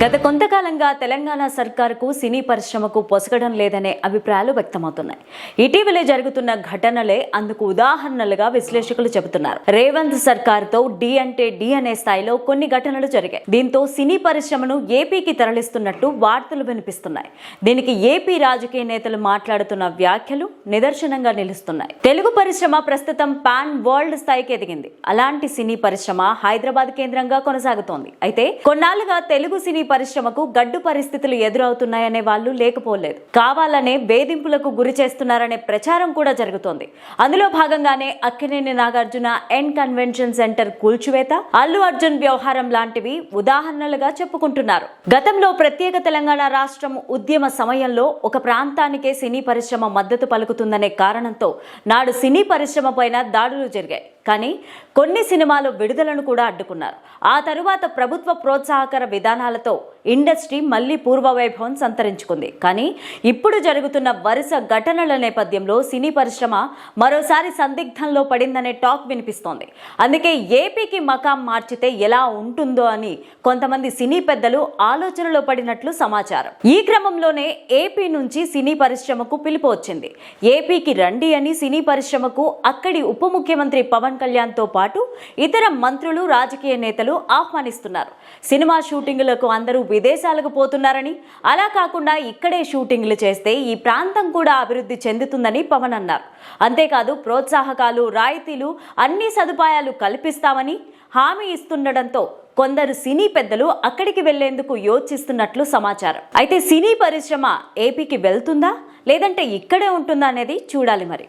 గత కొంతకాలంగా తెలంగాణ సర్కారుకు సినీ పరిశ్రమకు పొసగడం లేదనే అభిప్రాయాలు వ్యక్తమవుతున్నాయి. ఇటీవలే జరుగుతున్న ఘటనలే అందుకు ఉదాహరణలుగా విశ్లేషకులు చెబుతున్నారు. రేవంత్ సర్కారుతో డి అంటే డి అనే స్థాయిలో కొన్ని ఘటనలు జరిగాయి. దీంతో సినీ పరిశ్రమను ఏపీకి తరలిస్తున్నట్టు వార్తలు వినిపిస్తున్నాయి. దీనికి ఏపీ రాజకీయ నేతలు మాట్లాడుతున్న వ్యాఖ్యలు నిదర్శనంగా నిలుస్తున్నాయి. తెలుగు పరిశ్రమ ప్రస్తుతం పాన్ వరల్డ్ స్థాయికి ఎదిగింది. అలాంటి సినీ పరిశ్రమ హైదరాబాద్ కేంద్రంగా కొనసాగుతోంది. అయితే కొన్నాళ్లుగా తెలుగు సినీ పరిశ్రమకు గడ్డు పరిస్థితులు ఎదురవుతున్నాయనే వాళ్ళు లేకపోలేదు. కావాలనే వేధింపులకు గురి చేస్తున్నారనే ప్రచారం కూడా జరుగుతోంది. అందులో భాగంగానే Akkineni Nagarjuna N convention centre కూల్చివేత, అల్లు అర్జున్ వ్యవహారం లాంటివి ఉదాహరణలుగా చెప్పుకుంటున్నారు. గతంలో ప్రత్యేక తెలంగాణ రాష్ట్రం ఉద్యమ సమయంలో ఒక ప్రాంతానికే సినీ పరిశ్రమ మద్దతు పలుకుతుందనే కారణంతో నాడు సినీ పరిశ్రమ పైన దాడులు జరిగాయి. కానీ కొన్ని సినిమాలు విడుదలను కూడా అడ్డుకున్నారు. ఆ తరువాత ప్రభుత్వ ప్రోత్సాహకర విధానాలతో ఇండస్ట్రీ మళ్లీ పూర్వవైభవం సంతరించుకుంది. కానీ ఇప్పుడు జరుగుతున్న వరుస ఘటనల నేపథ్యంలో సినీ పరిశ్రమ మరోసారి సందిగ్ధంలో పడిందనే టాక్ వినిపిస్తోంది. అందుకే ఏపీకి మకాం మార్చితే ఎలా ఉంటుందో అని కొంతమంది సినీ పెద్దలు ఆలోచనలో పడినట్లు సమాచారం. ఈ క్రమంలోనే ఏపీ నుంచి సినీ పరిశ్రమకు పిలుపు వచ్చింది. ఏపీకి రండి అని సినీ పరిశ్రమకు అక్కడి ఉప ముఖ్యమంత్రి పవన్ కళ్యాణ్ తో పాటు ఇతర మంత్రులు, రాజకీయ నేతలు ఆహ్వానిస్తున్నారు. సినిమా షూటింగులకు అందరూ విదేశాలకు పోతున్నారని, అలా కాకుండా ఇక్కడే షూటింగ్లు చేస్తే ఈ ప్రాంతం కూడా అభివృద్ధి చెందుతుందని పవన్ అన్నారు. అంతేకాదు ప్రోత్సాహకాలు, రాయితీలు అన్ని సదుపాయాలు కల్పిస్తామని హామీ ఇస్తుండటంతో కొందరు సినీ పెద్దలు అక్కడికి వెళ్లేందుకు యోచిస్తున్నట్లు సమాచారం. అయితే సినీ పరిశ్రమ ఏపీకి వెళ్తుందా లేదంటే ఇక్కడే ఉంటుందా అనేది చూడాలి మరి.